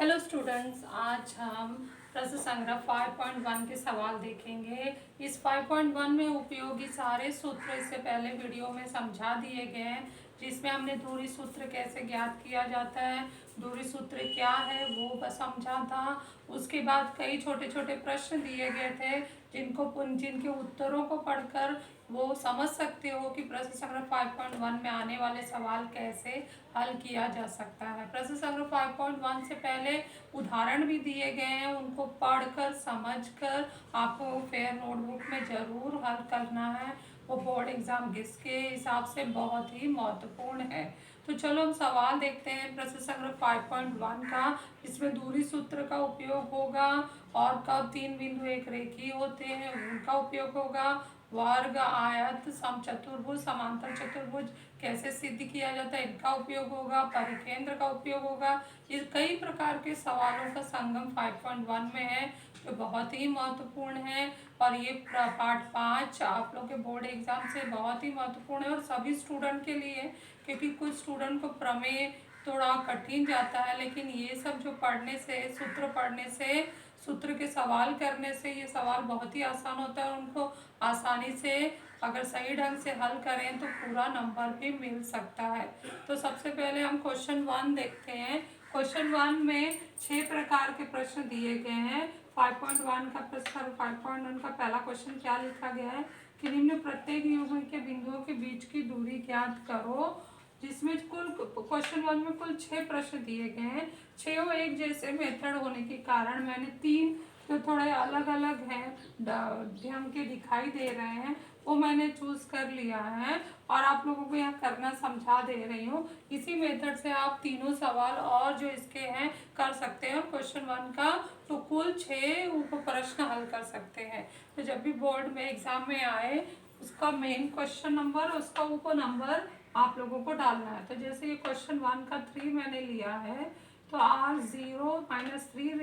Hello students, आज हम प्रश्न संग्रह 5.1 के सवाल देखेंगे। इस 5.1 में उपयोगी सारे सूत्र इससे पहले वीडियो में समझा दिए गए हैं, जिसमें हमने दूरी सूत्र कैसे ज्ञात किया जाता है, दूरी सूत्र क्या है वो समझा था। उसके बाद कई छोटे छोटे प्रश्न दिए गए थे जिनके उत्तरों को पढ़कर वो समझ सकते हो कि प्रश्न संग्रह 5.1 में आने वाले सवाल कैसे हल किया जा सकता है। प्रश्न संग्रह 5.1 से पहले उदाहरण भी दिए गए हैं, उनको पढ़कर समझकर आपको फेयर नोटबुक में जरूर हल करना है। वो बोर्ड एग्जाम GIS के हिसाब से बहुत ही महत्वपूर्ण है। तो चलो हम सवाल देखते हैं प्रश्न संग्रह 5.1 का। इसमें दूरी सूत्र का उपयोग होगा और कब तीन बिंदु एक रेखीय होते हैं उनका उपयोग होगा। वर्ग, आयत, समचतुर्भुज, समांतर चतुर्भुज कैसे सिद्ध किया जाता है इनका उपयोग होगा। परिकेंद्र का उपयोग होगा। ये कई प्रकार के सवालों का संगम 5.1 में है जो बहुत ही महत्वपूर्ण है। और ये पार्ट 5 आप लोग के बोर्ड एग्जाम से बहुत ही महत्वपूर्ण है और सभी स्टूडेंट के लिए, क्योंकि कुछ स्टूडेंट को प्रमेय थोड़ा कठिन जाता है, लेकिन ये सब जो पढ़ने से, सूत्र पढ़ने से, सूत्र के सवाल करने से ये सवाल बहुत ही आसान होता है। उनको आसानी से अगर सही ढंग से हल करें तो पूरा नंबर भी मिल सकता है। तो सबसे पहले हम क्वेश्चन 1 देखते हैं। क्वेश्चन 1 में 6 प्रकार के प्रश्न दिए गए हैं। 5.1 का प्रश्न 5.1 का पहला क्वेश्चन क्या लिखा गया है कि निम्न प्रत्येक युग्म के बिंदुओं के बीच की दूरी ज्ञात करो। जिसमें कुल क्वेश्चन 1 में कुल 6 प्रश्न दिए गए हैं। 6 एक जैसे मेथड होने के कारण मैंने 3 जो थोड़े अलग अलग हैं ढंग के दिखाई दे रहे हैं वो मैंने चूज कर लिया है और आप लोगों को यहाँ करना समझा दे रही हूँ। इसी मेथड से आप तीनों सवाल और जो इसके हैं कर सकते हैं। क्वेश्चन 1 का तो कुल 6 उप प्रश्न हल कर सकते हैं। तो जब भी बोर्ड में एग्जाम में आए उसका मेन क्वेश्चन नंबर, उसका उप नंबर आप लोगों को डालना है। तो जैसे ये क्वेश्चन 1 का 3 मैंने लिया है तो R0-3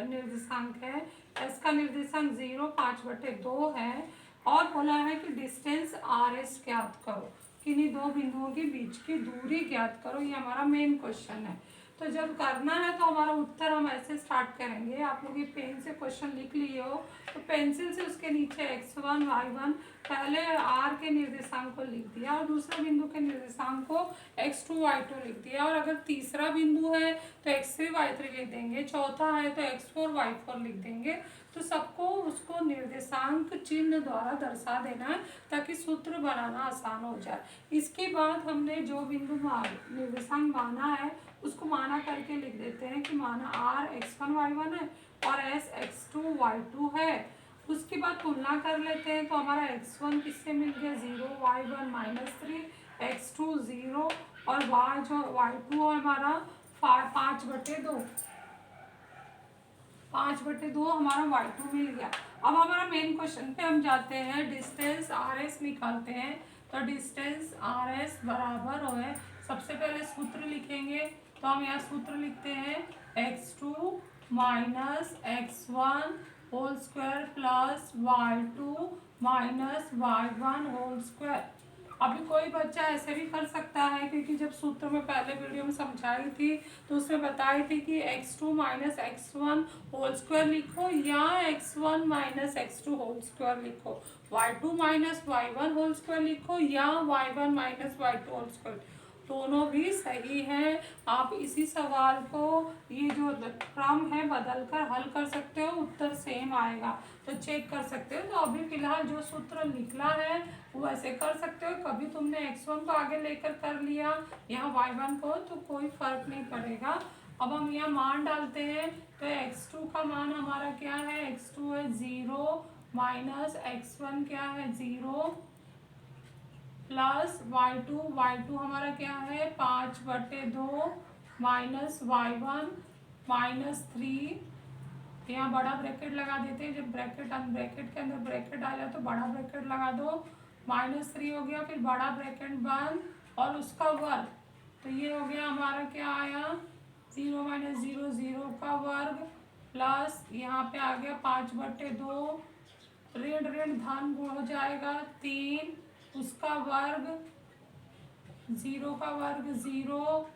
निर्देशांक है, S का निर्देशांक 0 5/2 है और बोला है कि डिस्टेंस RS ज्ञात करो, किन्हीं दो बिंदुओं के बीच की दूरी ज्ञात करो। ये हमारा मेन क्वेश्चन है। तो जब करना है तो हमारा उत्तर हम ऐसे स्टार्ट करेंगे। आप लोग ये पेन से क्वेश्चन लिख लिए हो तो पेंसिल से उसके नीचे x1 y1 पहले r के निर्देशांक को लिख दिया और दूसरे बिंदु के निर्देशांक को x2 y2 लिख दिया। और अगर तीसरा बिंदु है तो x3 y3 लिख देंगे, चौथा है तो x4 y4 लिख देंगे। तो सबको उसको निर्देशांक चिन्ह द्वारा दर्शा देना है ताकि सूत्र बनाना आसान हो जाए। इसके बाद हमने जो बिंदु निर्देशांक माना है उसको माना करके लिख देते हैं कि माना r x1 y1 है और s x2 y2 है। उसके बाद तुलना कर लेते हैं तो हमारा x1 किससे मिल गया 0, y1 -3, x2 0 और y जो y2 हमारा 5/2 हमारा y2 मिल गया। अब हमारा मेन क्वेश्चन पे हम जाते हैं, डिस्टेंस RS निकालते हैं। तो डिस्टेंस RS बराबर है, सबसे पहले सूत्र लिखेंगे तो हम यहाँ सूत्र लिखते हैं x2 - x1 whole square plus y2 - y1 whole square. अभी कोई बच्चा ऐसे भी कर सकता है, क्योंकि जब सूत्र में पहले वीडियो में समझाई थी तो उसमें बताई थी कि x2 - x1 होल स्क्वायर लिखो या x1 - x2 होल स्क्वायर लिखो, y2 - y1 होल स्क्वायर लिखो या y1 - y2 होल स्क्वायर, दोनों भी सही है। आप इसी सवाल को ये जो क्रम है बदल कर हल कर सकते हो, उत्तर सेम आएगा। तो चेक कर सकते हो। तो अभी फिलहाल जो सूत्र निकला है वो ऐसे कर सकते हो। कभी तुमने x1 को आगे लेकर कर लिया यहाँ y1 को तो कोई फर्क नहीं पड़ेगा। अब हम यहाँ मान डालते हैं तो x2 का मान हमारा क्या है, x2 है 0 माइनस x1 क्या है 0 प्लस y2 हमारा क्या है 5/2 माइनस y1 -3। यहाँ बड़ा ब्रैकेट लगा देते हैं, जब ब्रैकेट के अंदर ब्रैकेट आ जाए तो बड़ा ब्रैकेट लगा दो, -3 हो गया, फिर बड़ा ब्रैकेट बंद और उसका वर्ग। तो ये हो गया हमारा क्या आया 0 - 0 0 का वर्ग प्लस यहाँ पे आ गया 5/2, ऋण ऋण धन गुण हो जाएगा 3, उसका वर्ग 0 का वर्ग 0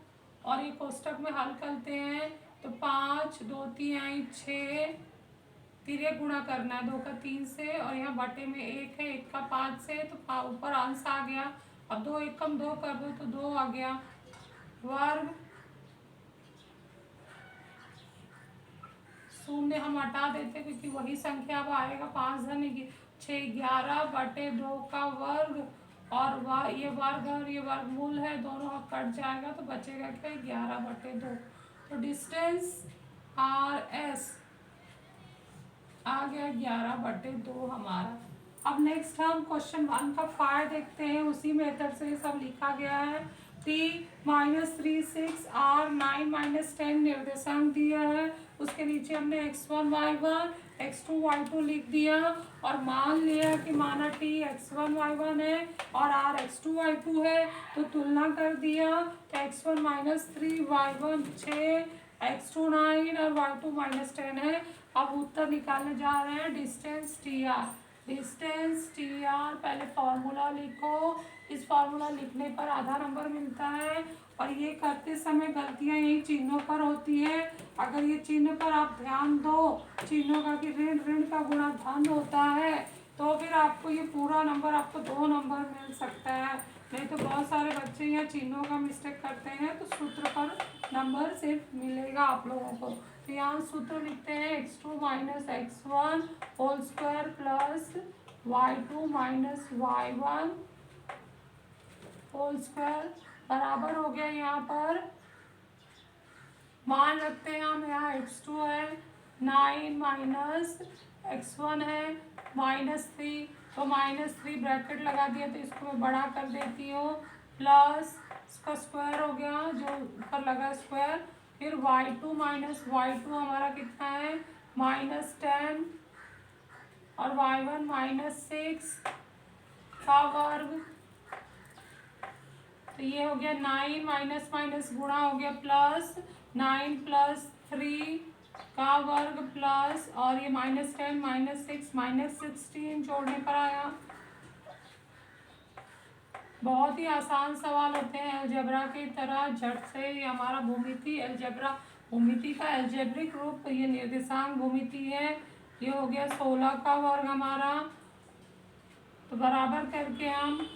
और ये कोष्टक में हल करते हैं तो 5, 2 3 आई 6, तिरे गुणा करना है 2 का 3 से, और यहाँ बटे में 1 है, 1 का 5 से, तो ऊपर अंश आ गया। अब 2 1 कम 2 कर दो तो 2 आ गया, वर्ग शून्य हम हटा देते क्योंकि वही संख्या अब आएगा 5 धन 6 11 बटे 2 का वर्ग, और ये वर्ग और ये वर्गमूल है, दोनों अब कट जाएगा तो बचेगा क्या 11 बटे 2। तो डिस्टेंस आर एस आ गया 11 बटे 2 हमारा। अब नेक्स्ट हम क्वेश्चन 1 का फाय देखते हैं, उसी मेथड से ये सब लिखा गया है। t-3 6 r 9 - 10 निर्देशांक दिया है, उसके नीचे हमने x1 y1 x2 y2 लिख दिया, और मान लिया कि माना t x1 y1 है और r x2 y2 है, तो तुलना कर दिया, तो x1 - 3 y1 6 x2 9 और y2 - 10 है। अब उत्तर निकालने जा रहे हैं distance T R. Distance T R, पहले फॉर्मूला लिखो, इस फॉर्मूला लिखने पर आधा नंबर मिलता है, और ये करते समय गलतियां यही चिन्हों पर होती है। अगर ये चिन्ह पर आप ध्यान दो, चिन्हों का कि ऋण ऋण का गुणा धन होता है, तो फिर आपको ये पूरा नंबर, आपको 2 नंबर मिल सकता है। नहीं तो बहुत सारे बच्चे यहाँ चिन्हों का मिस्टेक करते हैं, तो सूत्र पर नंबर सिर्फ मिलेगा आप लोगों को। तो यहाँ सूत्र लिखते हैं x2 - x1 whole square plus y2 - y1 whole square बराबर हो गया। यहाँ पर मान रखते हैं हम, यहाँ x2 है 9 - x1 है -3, तो -3 ब्रैकेट लगा दिया, तो इसको मैं बड़ा कर देती हूँ, प्लस इसका स्क्वायर हो गया जो ऊपर लगा स्क्वायर, फिर y2 - y2 हमारा कितना है -10, और y1 -6 का वर्ग, तो ये हो गया 9 माइनस माइनस गुणा हो गया प्लस 9 + 3 का वर्ग प्लस, और ये -10 -6 -16 जोड़ने पर आया। बहुत ही आसान सवाल होते हैं अलजेब्रा की तरह, झट से। ये हमारा भूमिति अलजेब्रा, भूमिति का अलजेब्रिक रूप, ये निर्देशांक भूमिति है। ये हो गया 16 का वर्ग हमारा, तो बराबर करके हम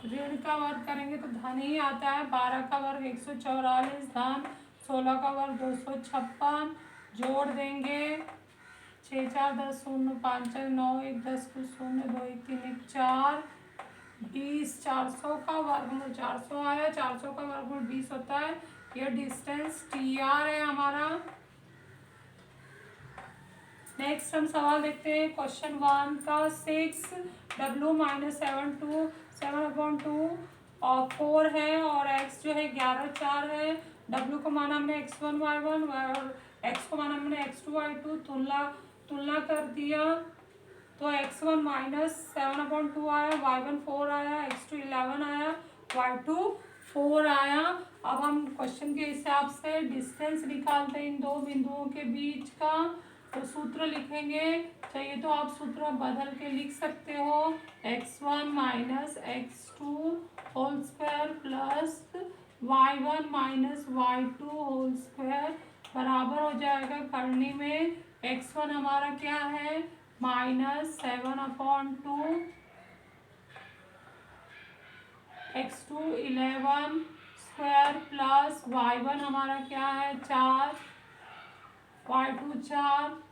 ऋण का वर्ग करेंगे तो धन ही आता है। 12 का वर्ग 144 धन 16 का वर्ग 256, जोड़ देंगे 6 4 10 0 5 4 9 1 10 कुछ 0 2 1 3 1 4 20, 400 का वर्गमूल 400 आया, 400 का वर्गमूल 20 होता है। ये डिस्टेंस टी आर है हमारा। नेक्स्ट हम सवाल देखते हैं क्वेश्चन 1 का 6 w - 7/2 और 4 है, और x जो है 11 4 है। w को माना हमने x1 y1 और x को माना हमने x2 y2, तुलना कर दिया, तो x1 - 7/2 आया, y1 4 आया, x2 11 आया, y2 4 आया। अब हम क्वेश्चन के हिसाब से डिस्टेंस निकालते हैं इन दो बिंदुओं के बीच का, तो सूत्र लिखेंगे। चाहिए तो आप सूत्र बदल के लिख सकते हो, x1 - x2 whole square plus y1 - y2 whole square बराबर हो जाएगा करने में। x1 हमारा क्या है -7/2, x2 11 स्क्वायर प्लस y1 हमारा क्या है 4, y2 4।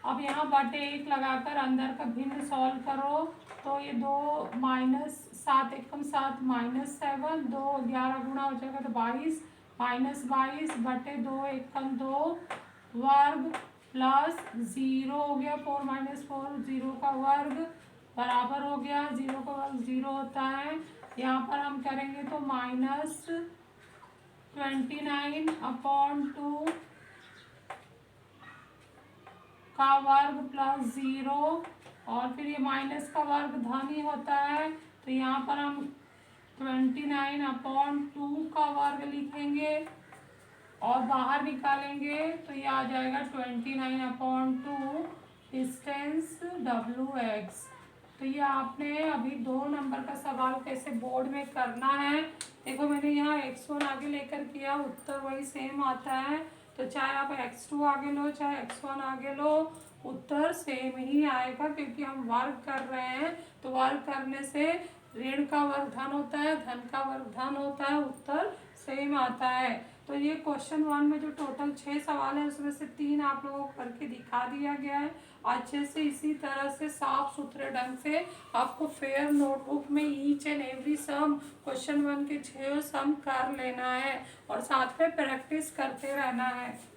अब यहाँ बटे 1 लगाकर अंदर का भिन्न सॉल्व करो, तो ये 2 -7 एकम 7 -7 2 11 गुणा हो जाएगा तो 22 -22 बटे 2 एकम 2 वर्ग प्लस 0 हो गया 4 - 4 0 का वर्ग बराबर हो गया, 0 का वर्ग 0 होता है। यहाँ पर हम करेंगे तो -29/2 का वर्ग प्लस 0, और फिर ये माइनस का वर्ग धन ही होता है, तो यहाँ पर हम 29/2 का वर्ग लिखेंगे और बाहर निकालेंगे तो ये आ जाएगा 29/2 डिस्टेंस WX। तो ये आपने अभी 2 नंबर का सवाल कैसे बोर्ड में करना है देखो मैंने यहाँ x1 आगे लेकर किया, उत्तर वही सेम आता है। तो चाहे आप x2 आगे लो चाहे x1 आगे लो, उत्तर सेम ही आएगा, क्योंकि हम वर्ग कर रहे हैं। तो वर्ग करने से ऋण का वर्ग धन होता है, धन का वर्ग धन होता है, उत्तर सेम आता है। तो ये क्वेश्चन 1 में जो टोटल 6 सवाल है उसमें से 3 आप लोगों को करके दिखा दिया गया है। अच्छे से इसी तरह से साफ सुथरे ढंग से आपको फेयर नोटबुक में each and every sum question 1 के 6 सम कर लेना है और साथ में प्रैक्टिस करते रहना है।